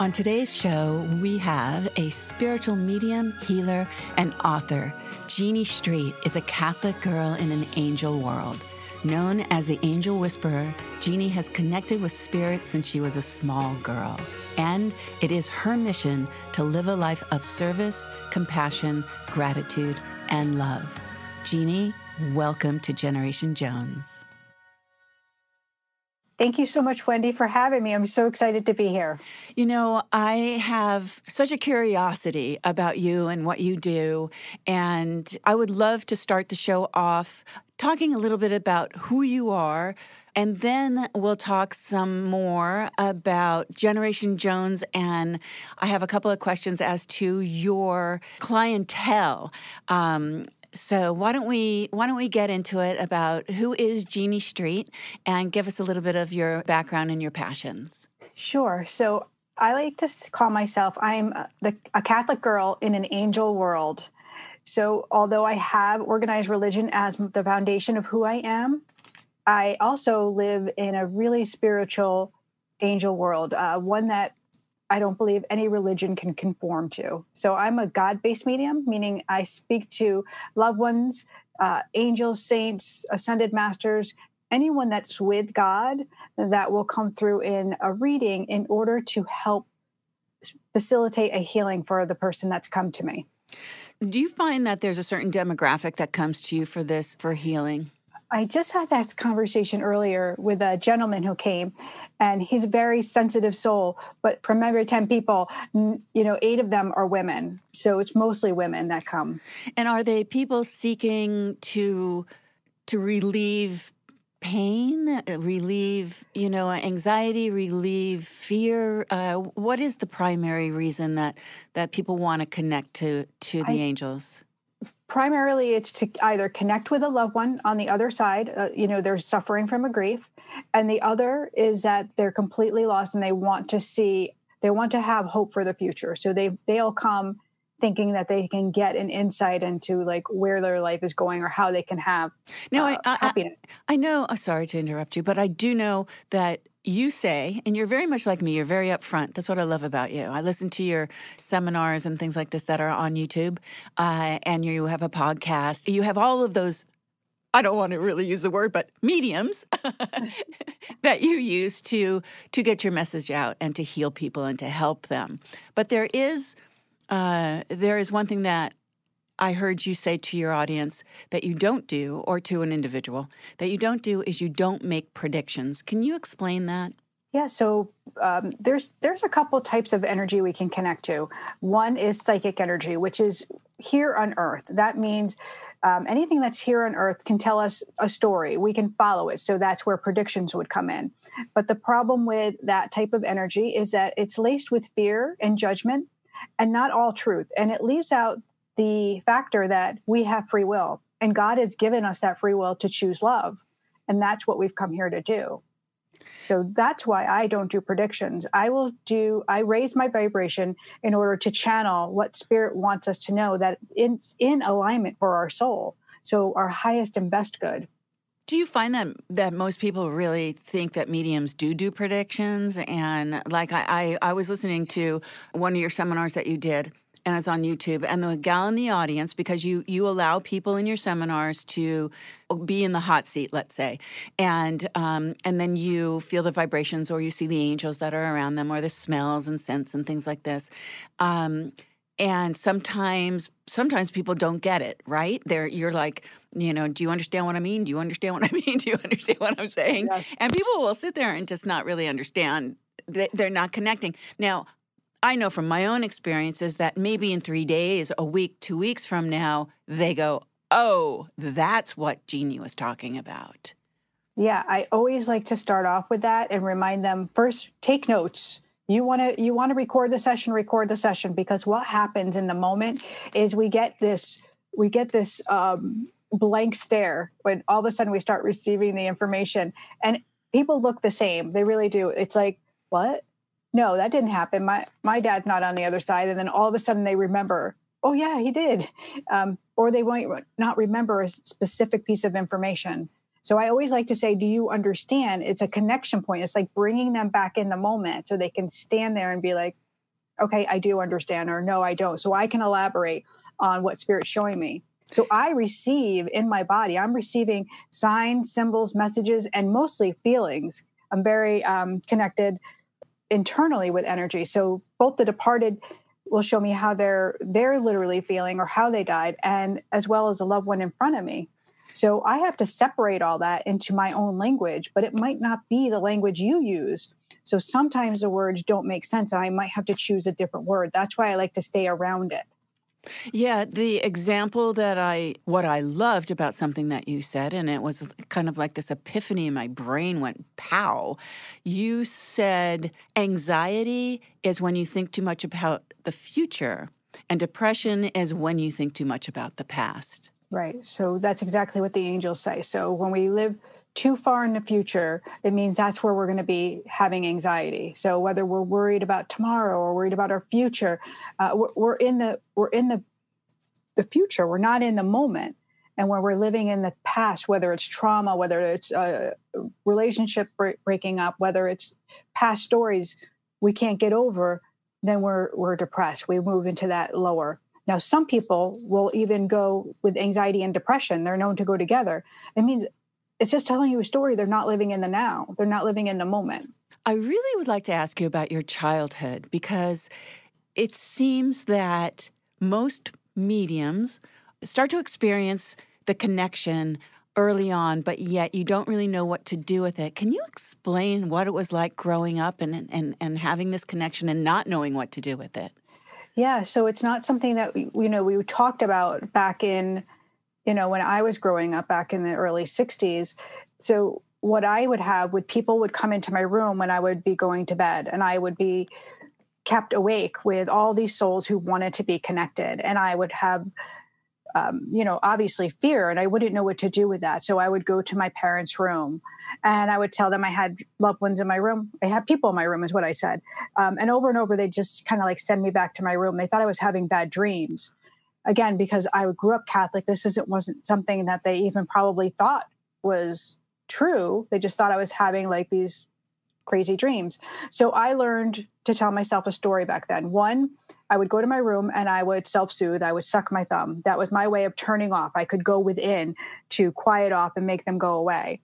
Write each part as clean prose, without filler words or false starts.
On today's show, we have a spiritual medium, healer, and author. Jeannie Street is a Catholic girl in an angel world. Known as the Angel Whisperer, Jeannie has connected with spirit since she was a small girl. And it is her mission to live a life of service, compassion, gratitude, and love. Jeannie, welcome to Generation Jones. Thank you so much, Wendy, for having me. I'm so excited to be here. You know, I have such a curiosity about you and what you do, and I would love to start the show off talking a little bit about who you are, and then we'll talk some more about Generation Jones, and I have a couple of questions as to your clientele. So why don't we get into it about who is Jeannie Street and give us a little bit of your background and your passions. Sure. So I like to call myself, I'm a Catholic girl in an angel world. So although I have organized religion as the foundation of who I am, I also live in a really spiritual angel world, one that I don't believe any religion can conform to. So I'm a God-based medium, meaning I speak to loved ones, angels, saints, ascended masters, anyone that's with God that will come through in a reading in order to help facilitate a healing for the person that's come to me. Do you find that there's a certain demographic that comes to you for healing? I just had that conversation earlier with a gentleman who came, and he's a very sensitive soul, but from every 10 people, 8 of them are women. So it's mostly women that come. And are they people seeking to relieve pain, relieve, anxiety, relieve fear? What is the primary reason that people want to connect to the angels? Primarily, it's to either connect with a loved one on the other side. They're suffering from a grief. And the other is that they're completely lost and they want to have hope for the future. So they'll come thinking that they can get an insight into like where their life is going or how they can have happiness. I know, sorry to interrupt you, but I do know that you say, and you're very much like me, you're very upfront. That's what I love about you. I listen to your seminars and things like this that are on YouTube, and you have a podcast. You have all of those, I don't want to really use the word, but mediums that you use to get your message out and to heal people and to help them. But there is one thing that I heard you say to your audience that you don't do, or to an individual, that you don't do is you don't make predictions. Can you explain that? Yeah, so there's a couple types of energy we can connect to. One is psychic energy, which is here on Earth. That means anything that's here on Earth can tell us a story. We can follow it. So that's where predictions would come in. But the problem with that type of energy is that it's laced with fear and judgment and not all truth. And it leaves out the factor that we have free will, and God has given us that free will to choose love. And that's what we've come here to do. So that's why I don't do predictions. I raise my vibration in order to channel what spirit wants us to know, that it's in alignment for our soul. So our highest and best good. Do you find that most people really think that mediums do predictions? And like I was listening to one of your seminars that you did, and it's on YouTube, and the gal in the audience, because you allow people in your seminars to be in the hot seat, let's say, and then you feel the vibrations, or you see the angels that are around them, or the smells and scents and things like this. And sometimes people don't get it, right? You're like, do you understand what I mean? Do you understand what I mean? Do you understand what I'm saying? Yes. And people will sit there and just not really understand. They're not connecting. Now, I know from my own experiences that maybe in 3 days, a week, 2 weeks from now, they go, oh, that's what Jeannie was talking about. Yeah, I always like to start off with that and remind them, first, take notes. You want to record the session, because what happens in the moment is we get this blank stare when all of a sudden we start receiving the information, and people look the same. They really do. It's like, what? No, that didn't happen. My dad's not on the other side. And then all of a sudden they remember, oh yeah, he did. Or they might not remember a specific piece of information. So I always like to say, do you understand? It's a connection point. It's like bringing them back in the moment so they can stand there and be like, okay, I do understand, or no, I don't. So I can elaborate on what Spirit's showing me. So I receive in my body, I'm receiving signs, symbols, messages, and mostly feelings. I'm very connected internally with energy. So both the departed will show me how they're literally feeling or how they died, and as well as a loved one in front of me. So I have to separate all that into my own language, but it might not be the language you use. So sometimes the words don't make sense and I might have to choose a different word. That's why I like to stay around it. Yeah, the example what I loved about something that you said, and it was kind of like this epiphany in my brain went pow. You said anxiety is when you think too much about the future, and depression is when you think too much about the past. Right. So that's exactly what the angels say. So when we live too far in the future, it means that's where we're going to be having anxiety. So whether we're worried about tomorrow or worried about our future, we're in the future. We're not in the moment. And when we're living in the past, whether it's trauma, whether it's a relationship breaking up, whether it's past stories we can't get over, then we're depressed. We move into that lower. Now, some people will even go with anxiety and depression. They're known to go together. It means it's just telling you a story. They're not living in the now. They're not living in the moment. I really would like to ask you about your childhood, because it seems that most mediums start to experience the connection early on, but yet you don't really know what to do with it. Can you explain what it was like growing up and having this connection and not knowing what to do with it? Yeah, so it's not something that we talked about back in, when I was growing up back in the early 60s. So what I would have people would come into my room when I would be going to bed, and I would be kept awake with all these souls who wanted to be connected. And I would have, obviously fear, and I wouldn't know what to do with that. So I would go to my parents' room and I would tell them I had loved ones in my room. I had people in my room is what I said. And over, they just kind of like send me back to my room. They thought I was having bad dreams. Again, because I grew up Catholic, wasn't something that they even probably thought was true. They just thought I was having like these crazy dreams. So I learned to tell myself a story back then. One, I would go to my room and I would self-soothe. I would suck my thumb. That was my way of turning off. I could go within to quiet off and make them go away.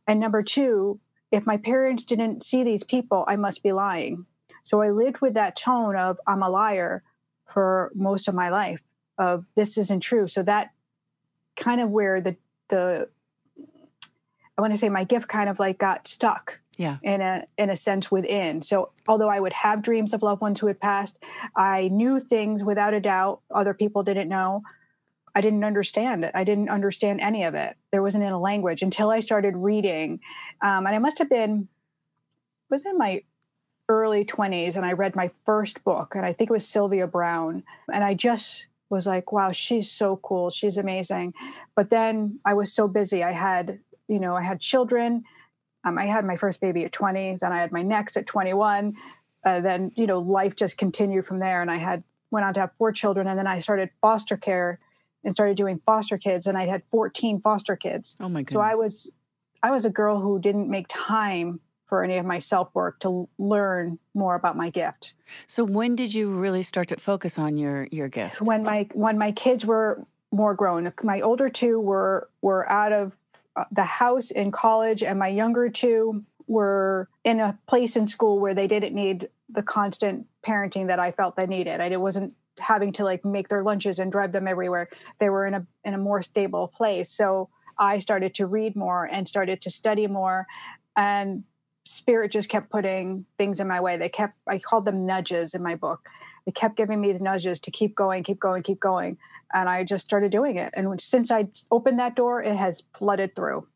And number two, if my parents didn't see these people, I must be lying. So I lived with that tone of I'm a liar for most of my life, of this isn't true. So that kind of where I want to say my gift kind of like got stuck. Yeah. In a sense within. So although I would have dreams of loved ones who had passed, I knew things without a doubt other people didn't know. I didn't understand it. I didn't understand any of it. There wasn't in a language until I started reading. And I was in my early 20s, and I read my first book, and I think it was Sylvia Browne. And I just was like, wow, she's so cool. She's amazing. But then I was so busy. I had children. I had my first baby at 20, then I had my next at 21. Then, life just continued from there. And I went on to have 4 children. And then I started foster care and started doing foster kids. And I had 14 foster kids. Oh my goodness. So I was a girl who didn't make time for any of my self-work to learn more about my gift. So when did you really start to focus on your gift? When my kids were more grown. My older 2 were out of the house in college, and my younger 2 were in a place in school where they didn't need the constant parenting that I felt they needed. I wasn't having to like make their lunches and drive them everywhere. They were in a more stable place. So I started to read more and started to study more, and Spirit just kept putting things in my way. I called them nudges in my book. They kept giving me the nudges to keep going, keep going, keep going. And I just started doing it. And since I opened that door, it has flooded through.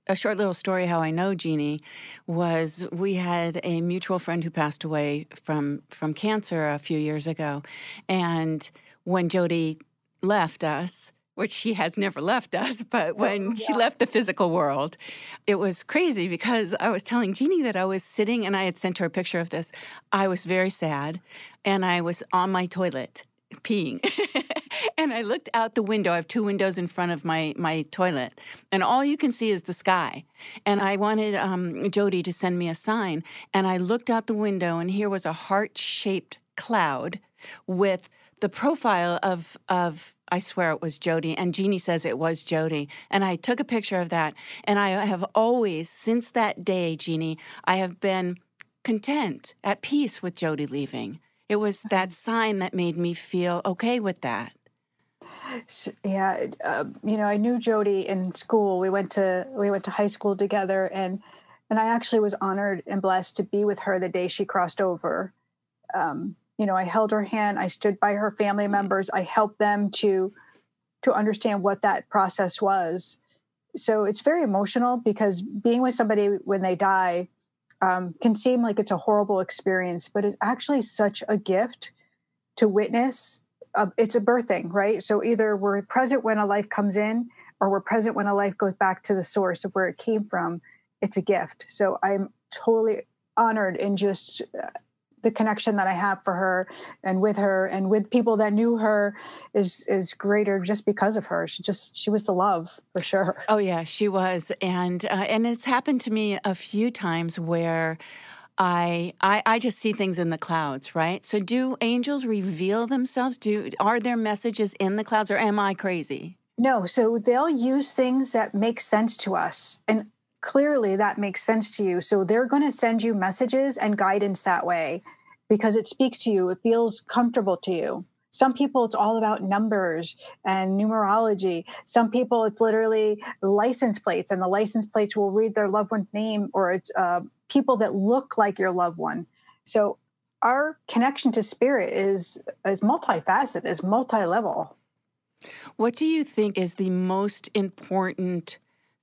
A short little story how I know Jeannie was we had a mutual friend who passed away from cancer a few years ago. And when Jody left us, which she has never left us, but when she left the physical world, it was crazy because I was telling Jeannie that I was sitting, and I had sent her a picture of this. I was very sad, and I was on my toilet peeing. And I looked out the window. I have 2 windows in front of my toilet, and all you can see is the sky. And I wanted Jody to send me a sign, and I looked out the window, and here was a heart-shaped cloud with the profile of I swear it was Jody, and Jeannie says it was Jody. And I took a picture of that. And I have always, since that day, Jeannie, I have been content, at peace with Jody leaving. It was that sign that made me feel okay with that. Yeah, I knew Jody in school. We went to high school together, and I actually was honored and blessed to be with her the day she crossed over. I held her hand. I stood by her family members. I helped them to understand what that process was. So it's very emotional because being with somebody when they die can seem like it's a horrible experience, but it's actually such a gift to witness. It's a birthing, right? So either we're present when a life comes in or we're present when a life goes back to the source of where it came from. It's a gift. So I'm totally honored in just the connection that I have for her and with people that knew her is greater just because of her. She was the love for sure. Oh yeah, she was. And it's happened to me a few times where I just see things in the clouds, right? So do angels reveal themselves? Are there messages in the clouds, or am I crazy? No, so they'll use things that make sense to us. And clearly that makes sense to you. So they're going to send you messages and guidance that way because it speaks to you. It feels comfortable to you. Some people, it's all about numbers and numerology. Some people, it's literally license plates, and the license plates will read their loved one's name, or it's people that look like your loved one. So our connection to spirit is multifaceted, is multi-level. What do you think is the most important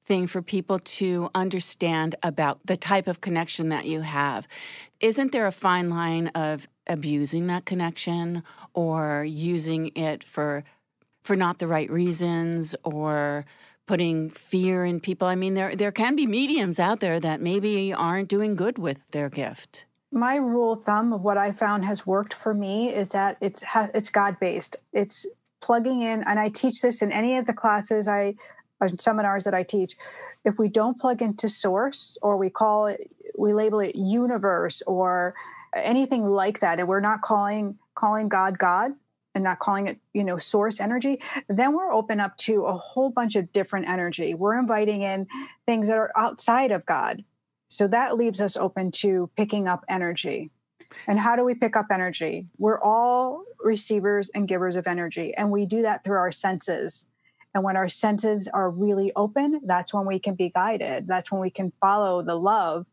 thing for people to understand about the type of connection that you have? Isn't there a fine line of abusing that connection or using it for not the right reasons or putting fear in people? I mean, there can be mediums out there that maybe aren't doing good with their gift. My rule of thumb of what I found has worked for me is that it's God-based. It's plugging in, and I teach this in any of the classes seminars that I teach. If we don't plug into source, or we label it universe or anything like that, and we're not calling God and not calling it, source energy, then we're open up to a whole bunch of different energy. We're inviting in things that are outside of God. So that leaves us open to picking up energy. And how do we pick up energy? We're all receivers and givers of energy, and we do that through our senses. And when our senses are really open, that's when we can be guided. That's when we can follow the love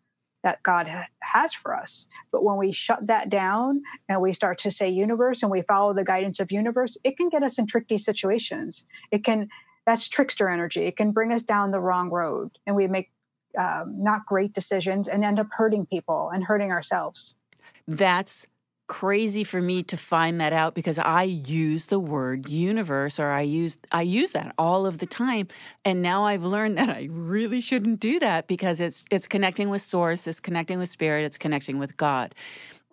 that God has for us. But when we shut that down and we start to say universe and we follow the guidance of universe, it can get us in tricky situations. That's trickster energy. It can bring us down the wrong road, and we make not great decisions and end up hurting people and hurting ourselves. That's crazy for me to find that out because I use the word universe, or I use that all of the time. And now I've learned that I really shouldn't do that because it's connecting with source, it's connecting with spirit, it's connecting with God.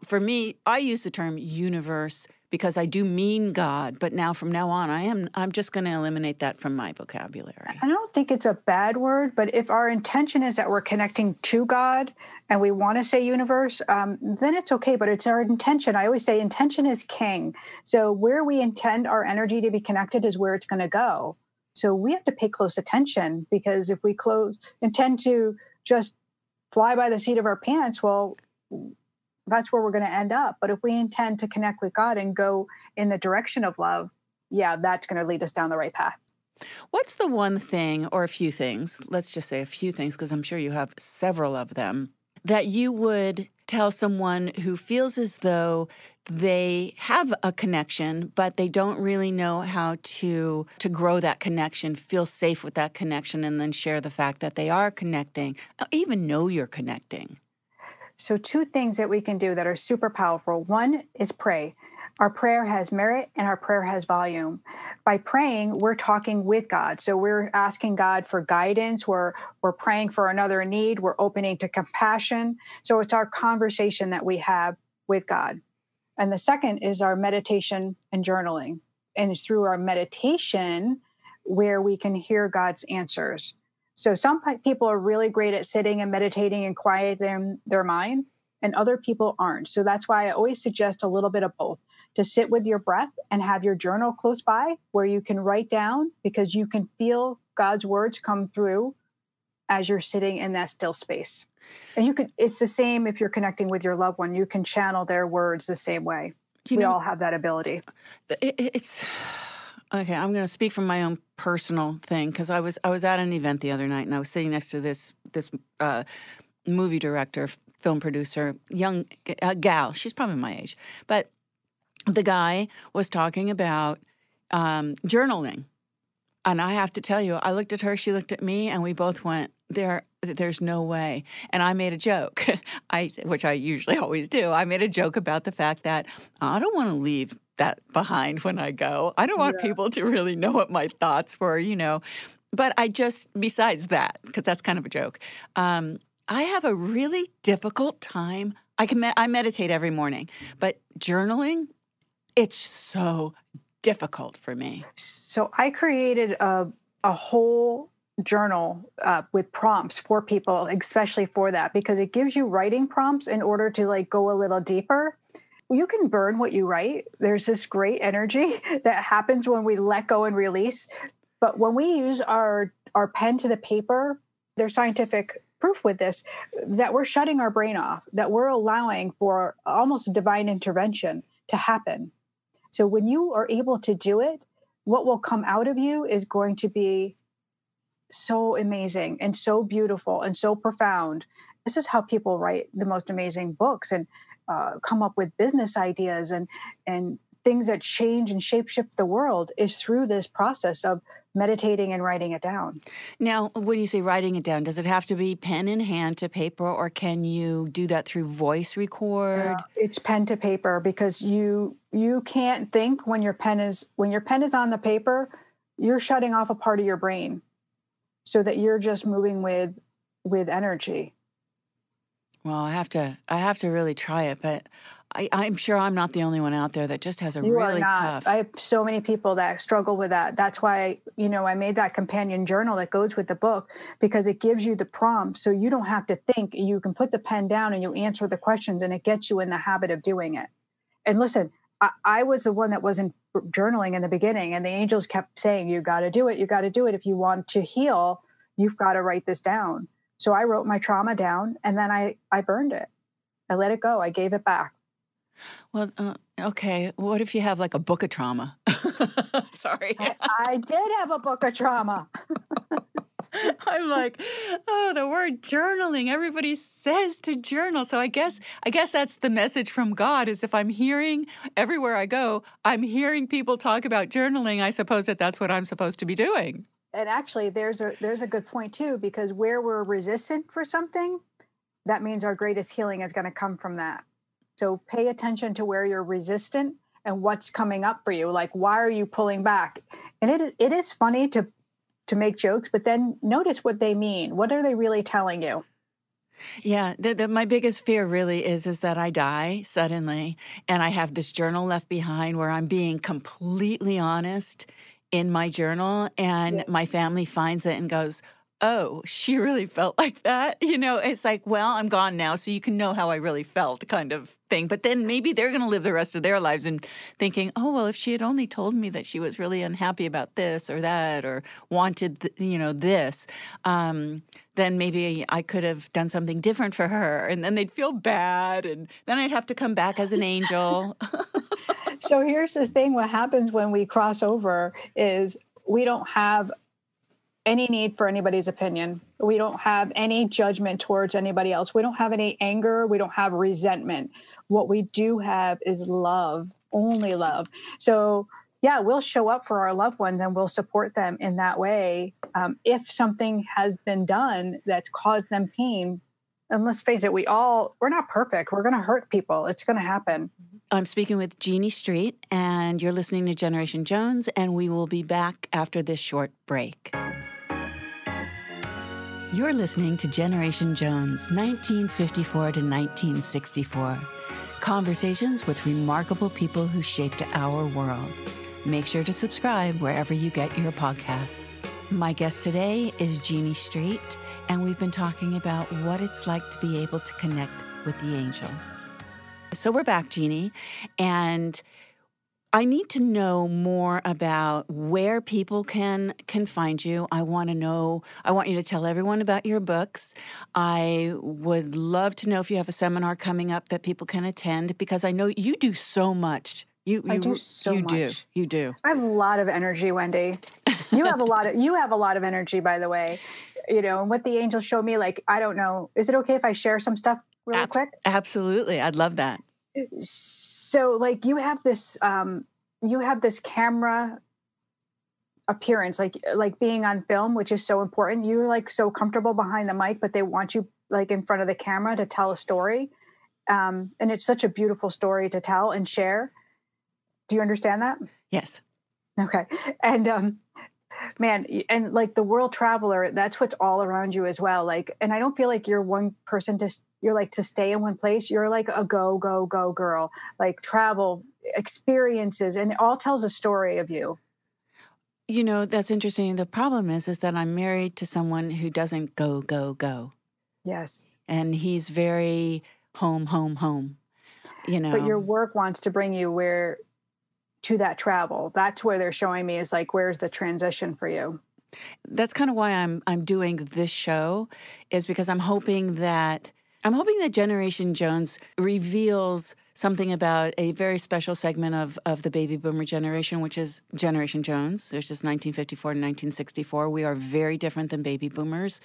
For me, I use the term universe because I do mean God, but from now on, I'm just going to eliminate that from my vocabulary. I don't think it's a bad word, but if our intention is that we're connecting to God and we want to say universe, then it's okay, but it's our intention. I always say intention is king. So where we intend our energy to be connected is where it's going to go. So we have to pay close attention, because if we intend to just fly by the seat of our pants, well, that's where we're going to end up. But if we intend to connect with God and go in the direction of love, yeah, that's going to lead us down the right path. What's the one thing, or a few things, let's just say a few things, because I'm sure you have several of them, that you would tell someone who feels as though they have a connection, but they don't really know how to grow that connection, feel safe with that connection, and then share the fact that they are connecting, even know you're connecting? So 2 things that we can do that are super powerful. One is pray. Our prayer has merit and our prayer has volume. By praying, we're talking with God. So we're asking God for guidance. We're praying for another need. We're opening to compassion. So it's our conversation that we have with God. And the second is our meditation and journaling. And it's through our meditation where we can hear God's answers. So some people are really great at sitting and meditating and quieting their mind. and other people aren't. So that's why I always suggest a little bit of both, to sit with your breath and have your journal close by where you can write down, because you can feel God's words come through as you're sitting in that still space. And it's the same if you're connecting with your loved one. You can channel their words the same way. We all have that ability. It's okay. I'm going to speak from my own personal thing, because I was at an event the other night, and I was sitting next to this movie director, film producer, young gal. She's probably my age, but the guy was talking about journaling, and I have to tell you, I looked at her, she looked at me, and we both went, There's no way. And I made a joke, which I usually always do. I made a joke about the fact that I don't want to leave that behind when I go. I don't want people to really know what my thoughts were, But besides that, because that's kind of a joke, I have a really difficult time. I meditate every morning, but journaling, it's so difficult for me. So I created a whole journal with prompts for people, especially for that, because it gives you writing prompts in order to go a little deeper. You can burn what you write. There's this great energy that happens when we let go and release. But when we use our pen to the paper, there's scientific proof with this, that we're shutting our brain off, that we're allowing for almost a divine intervention to happen. So when you are able to do it, what will come out of you is going to be so amazing and so beautiful and so profound. This is how people write the most amazing books and come up with business ideas and things that change and shapeshift the world, is through this process of meditating and writing it down. Now, when you say writing it down, does it have to be pen in hand to paper, or can you do that through voice record? It's pen to paper, because you can't think when your pen is on the paper. You're shutting off a part of your brain, so that you're just moving with energy. Well, I have to really try it, but I'm sure I'm not the only one out there that just has a really tough. I have so many people that struggle with that. That's why, I made that companion journal that goes with the book, because it gives you the prompt, so you don't have to think. You can put the pen down and you answer the questions, and it gets you in the habit of doing it. And listen, I was the one that wasn't journaling in the beginning, and the angels kept saying, you got to do it. You got to do it. If you want to heal, you've got to write this down. So I wrote my trauma down, and then I burned it. I let it go. I gave it back. Well, okay. What if you have a book of trauma? Sorry. I did have a book of trauma. I'm the word journaling. Everybody says to journal. So I guess that's the message from God, is if I'm hearing everywhere I go, I'm hearing people talk about journaling, I suppose that's what I'm supposed to be doing. And actually, there's a good point too, because where we're resistant for something, that means our greatest healing is going to come from that. So pay attention to where you're resistant and what's coming up for you. Why are you pulling back? And it is funny to make jokes, but then notice what they mean. What are they really telling you? Yeah, my biggest fear really is that I die suddenly, and I have this journal left behind where I'm being completely honest in my journal, and my family finds it and goes, oh, she really felt like that. It's well, I'm gone now, so you can know how I really felt, kind of thing. But then maybe they're going to live the rest of their lives and thinking, oh, well, if she had only told me that she was really unhappy about this or that, or wanted, this, then maybe I could have done something different for her. And then they'd feel bad, and then I'd have to come back as an angel. So here's the thing. What happens when we cross over is we don't have any need for anybody's opinion. We don't have any judgment towards anybody else. We don't have any anger. We don't have resentment. What we do have is love, only love. So yeah, we'll show up for our loved ones and we'll support them in that way. If something has been done that's caused them pain, and let's face it, we're not perfect. We're going to hurt people. It's going to happen. I'm speaking with Jeannie Street, and you're listening to Generation Jones, and we will be back after this short break. You're listening to Generation Jones, 1954 to 1964. Conversations with remarkable people who shaped our world. Make sure to subscribe wherever you get your podcasts. My guest today is Jeannie Street, and we've been talking about what it's like to be able to connect with the angels. So we're back, Jeannie, and I need to know more about where people can find you. I want you to tell everyone about your books. I would love to know if you have a seminar coming up that people can attend, because I know you do so much. I do so much. You do. I have a lot of energy, Wendy. You have a lot of energy, by the way. And what the angels show me, like, I don't know. Is it okay if I share some stuff really quick? Absolutely. I'd love that. So, like, you have this camera appearance, like being on film, which is so important. You're like so comfortable behind the mic, but they want you like in front of the camera to tell a story. And it's such a beautiful story to tell and share. Do you understand that? Yes. Okay. And, man, and like the world traveler, that's what's all around you as well. Like, and I don't feel like you're one person you're like to stay in one place. You're like a go girl, like travel experiences, and it all tells a story of you. That's interesting. The problem is that I'm married to someone who doesn't go. Yes. And he's very home. But your work wants to bring you to that travel. That's where they're showing me is like, where's the transition for you? That's kind of why I'm doing this show, is because I'm hoping that Generation Jones reveals something about a very special segment of the baby boomer generation, which is Generation Jones. There's just 1954 to 1964. We are very different than baby boomers.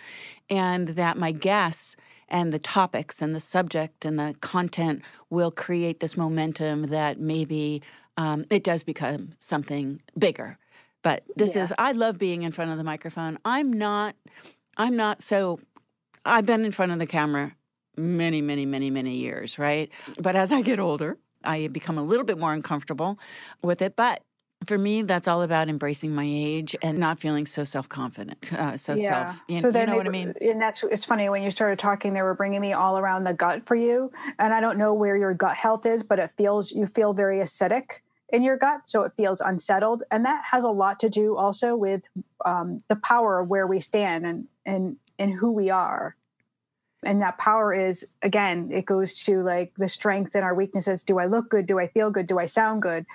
And that my guests and the topics and the subject and the content will create this momentum that maybe it does become something bigger. But I love being in front of the microphone. I've been in front of the camera many, many, many, many years, right? But as I get older, I become a little bit more uncomfortable with it. But for me, that's all about embracing my age and not feeling so self-confident. You know what I mean? And it's funny, when you started talking, they were bringing me all around the gut for you. And I don't know where your gut health is, but you feel very acidic in your gut. So it feels unsettled. And that has a lot to do also with the power of where we stand and who we are. And that power is, again, it goes to like the strengths and our weaknesses. Do I look good? Do I feel good? Do I sound good?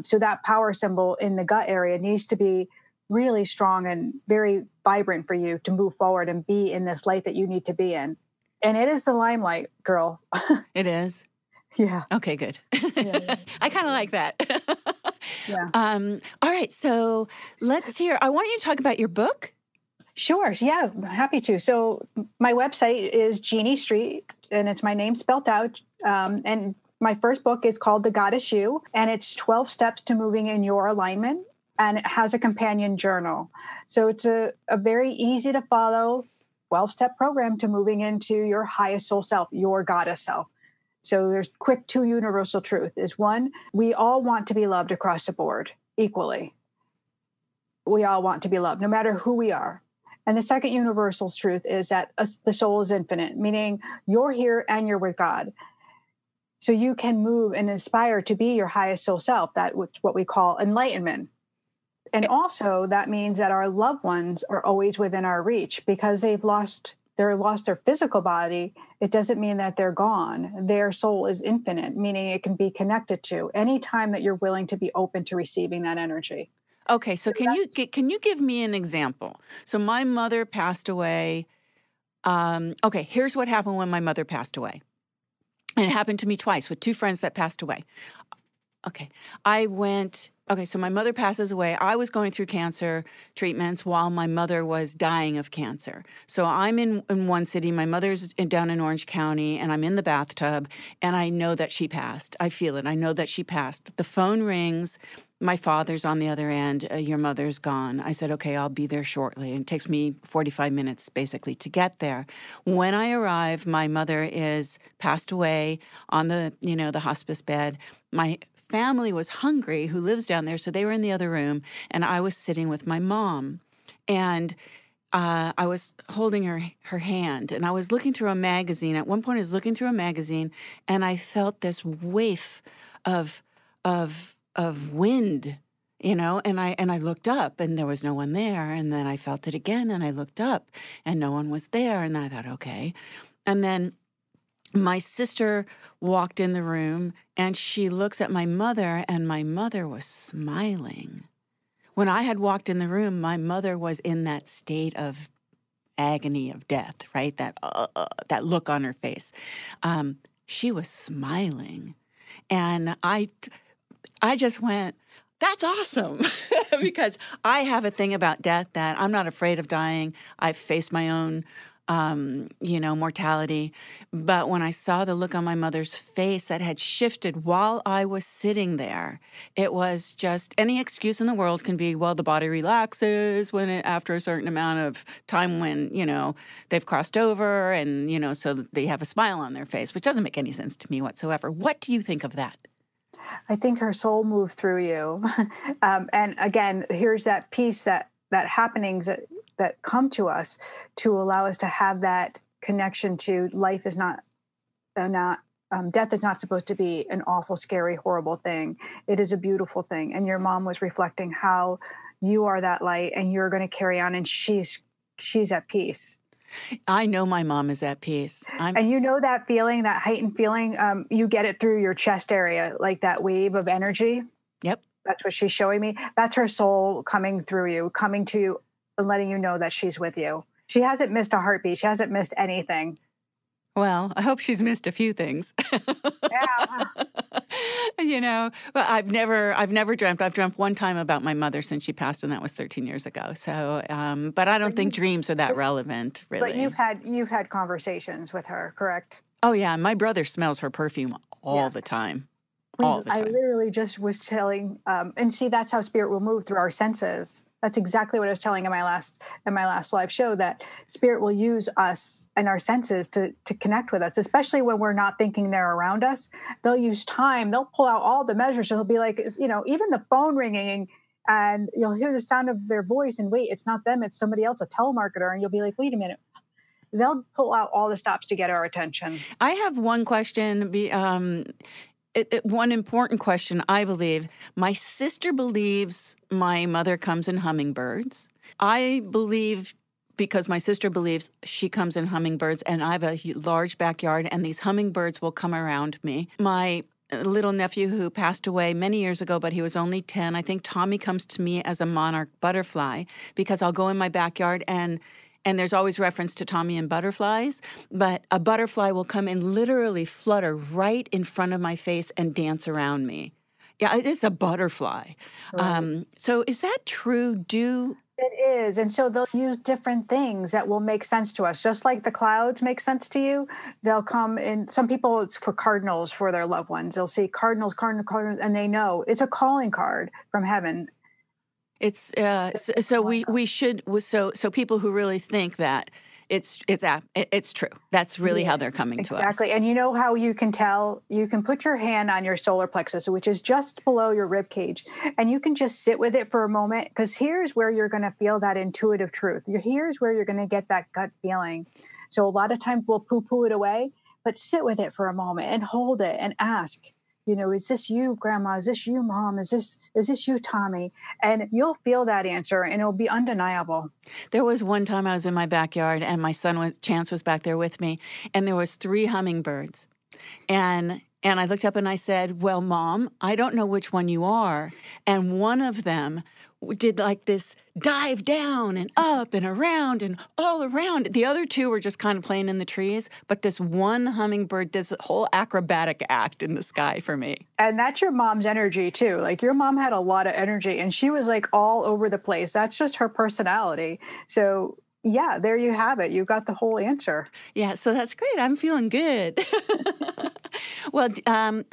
So that power symbol in the gut area needs to be really strong and very vibrant for you to move forward and be in this light that you need to be in. And it is the limelight, girl. It is? Yeah. Okay, good. Yeah. I kind of like that. Yeah. All right. So let's hear. I want you to talk about your book. Sure. Yeah, happy to. So my website is Jeannie Street, and it's my name spelled out. And my first book is called The Goddess You, and it's 12 steps to moving in your alignment, and it has a companion journal. So it's a very easy to follow 12-step program to moving into your highest soul self, your goddess self. So there's quick 2 universal truth is 1, we all want to be loved across the board equally. We all want to be loved, no matter who we are. And the second universal truth is that the soul is infinite, meaning you're here and you're with God. So you can move and aspire to be your highest soul self, that's what we call enlightenment. And also that means that our loved ones are always within our reach because they've lost their physical body. It doesn't mean that they're gone. Their soul is infinite, meaning it can be connected to anytime that you're willing to be open to receiving that energy. Okay, so can you give me an example? So my mother passed away. Okay, here's what happened when my mother passed away. And it happened to me twice with 2 friends that passed away. Okay, so my mother passes away. I was going through cancer treatments while my mother was dying of cancer. So I'm in one city, my mother's down in Orange County, and I'm in the bathtub, and I know that she passed. I feel it. I know that she passed. The phone rings. My father's on the other end. Your mother's gone. I said, okay, I'll be there shortly. And it takes me 45 minutes basically to get there. When I arrive, my mother is passed away on the hospice bed. My family was hungry who lives down there, so they were in the other room, and I was sitting with my mom. And I was holding her hand, and I was looking through a magazine. At one point, I was looking through a magazine, and I felt this whiff of wind, and I looked up, and there was no one there. And then I felt it again, and I looked up, and no one was there. And I thought, okay. And then my sister walked in the room and she looks at my mother, and my mother was smiling. When I had walked in the room, my mother was in that state of agony of death, right? That look on her face. She was smiling. And I just went, that's awesome. Because I have a thing about death that I'm not afraid of dying. I've faced my own, mortality. But when I saw the look on my mother's face that had shifted while I was sitting there, it was just any excuse in the world can be, well, the body relaxes after a certain amount of time when, they've crossed over and, so they have a smile on their face, which doesn't make any sense to me whatsoever. What do you think of that? I think her soul moved through you. And again, here's that piece that happenings that come to us to allow us to have that connection to life is not death is not supposed to be an awful, scary, horrible thing. It is a beautiful thing. And your mom was reflecting how you are that light and you're going to carry on, and she's at peace. I know my mom is at peace. And you know that feeling, that heightened feeling, you get it through your chest area, like that wave of energy. Yep. That's what she's showing me. That's her soul coming through you, coming to you and letting you know that she's with you. She hasn't missed a heartbeat. She hasn't missed anything. Well, I hope she's missed a few things. Yeah. But I've never dreamt. I've dreamt one time about my mother since she passed, and that was 13 years ago. So, but I don't think dreams are that relevant, really. But you've had conversations with her, correct? Oh yeah, my brother smells her perfume all the time. All the time. I literally just was telling, and see, that's how spirit will move through our senses. That's exactly what I was telling in my last live show, that spirit will use us and our senses to connect with us, especially when we're not thinking they're around us. They'll use time. They'll pull out all the measures. They'll be like, even the phone ringing, and you'll hear the sound of their voice and wait, it's not them, it's somebody else, a telemarketer. And you'll be like, wait a minute. They'll pull out all the stops to get our attention. I have one question. One important question, I believe. My sister believes my mother comes in hummingbirds. I believe, because my sister believes, she comes in hummingbirds, and I have a large backyard, and these hummingbirds will come around me. My little nephew who passed away many years ago, but he was only 10, I think Tommy comes to me as a monarch butterfly, because I'll go in my backyard and there's always reference to Tommy and butterflies, but a butterfly will come and literally flutter right in front of my face and dance around me. Yeah, it is a butterfly. Right. So is that true? It is. And so they'll use different things that will make sense to us. Just like the clouds make sense to you, they'll come in. Some people, it's for cardinals for their loved ones. They'll see cardinals, and they know it's a calling card from heaven. It's so people who really think that it's true. That's really how they're coming to us. Exactly. And you know how you can tell? You can put your hand on your solar plexus, which is just below your rib cage, and you can just sit with it for a moment, because here's where you're going to feel that intuitive truth. Here's where you're going to get that gut feeling. So a lot of times we'll poo-poo it away, but sit with it for a moment and hold it and ask, is this you, Grandma? Is this you, Mom? Is this you, Tommy? And you'll feel that answer, and it'll be undeniable. There was one time I was in my backyard, and my son Chance was back there with me, and there was 3 hummingbirds. And I looked up and I said, well, Mom, I don't know which one you are. And one of them did like this dive down and up and around and all around. The other 2 were just kind of playing in the trees, but this one hummingbird did a whole acrobatic act in the sky for me. And that's your mom's energy too. Like, your mom had a lot of energy, and she was like all over the place. That's just her personality. So yeah, there you have it. You got the whole answer. Yeah, so that's great. I'm feeling good. Well,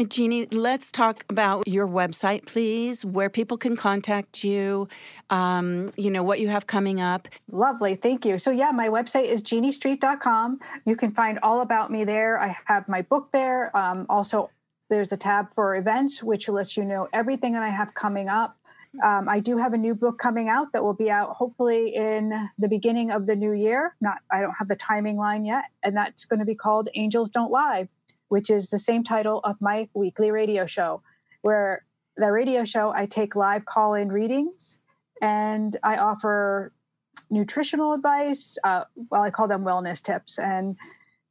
Jeannie, let's talk about your website, please, where people can contact you, what you have coming up. Lovely. Thank you. So yeah, my website is jeanniestreet.com. You can find all about me there. I have my book there. Also, there's a tab for events, which lets you know everything that I have coming up. I do have a new book coming out that will be out hopefully in the beginning of the new year. I don't have the timing line yet. And that's going to be called Angels Don't Lie, which is the same title of my weekly radio show, where the radio show, I take live call-in readings, and I offer nutritional advice. I call them wellness tips. And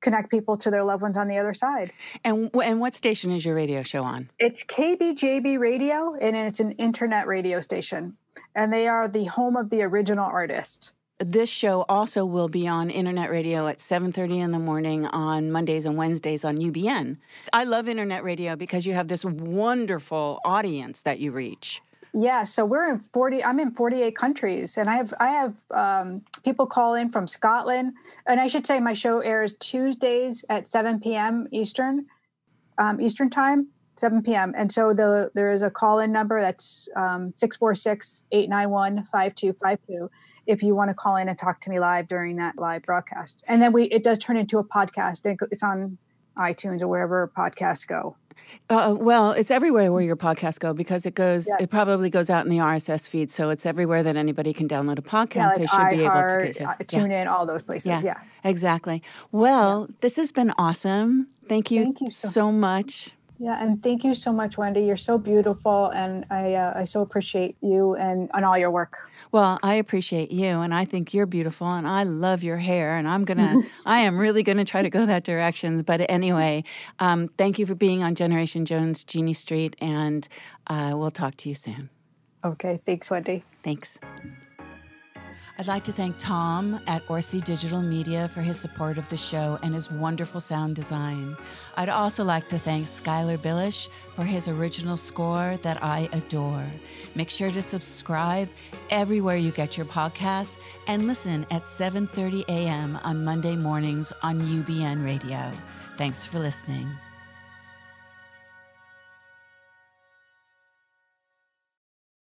connect people to their loved ones on the other side. And what station is your radio show on? It's KBJB Radio, and it's an internet radio station. And they are the home of the original artist. This show also will be on internet radio at 7:30 in the morning on Mondays and Wednesdays on UBN. I love internet radio because you have this wonderful audience that you reach. Yeah, so I'm in 48 countries, and I have people call in from Scotland. And I should say my show airs Tuesdays at 7 p.m. Eastern time, 7 p.m. And so there is a call-in number that's 646-891-5252 if you want to call in and talk to me live during that live broadcast. And then it does turn into a podcast. It's on iTunes or wherever podcasts go. Well, it's everywhere where your podcasts go because it goes. Yes. It probably goes out in the RSS feed, so it's everywhere that anybody can download a podcast. Yeah, like they should be able to iHeart, catch us. Tune in, all those places. Yeah. Exactly. Well, this has been awesome. Thank you so much. Yeah, and thank you so much, Wendy. You're so beautiful, and I so appreciate you and all your work. Well, I appreciate you, and I think you're beautiful, and I love your hair, and I am really gonna try to go that direction. But anyway, thank you for being on Generation Jones, Jeannie Street, and we'll talk to you soon. Okay, thanks, Wendy. Thanks. I'd like to thank Tom at Orsi Digital Media for his support of the show and his wonderful sound design. I'd also like to thank Skylar Billish for his original score that I adore. Make sure to subscribe everywhere you get your podcasts and listen at 7:30 a.m. on Monday mornings on UBN Radio. Thanks for listening.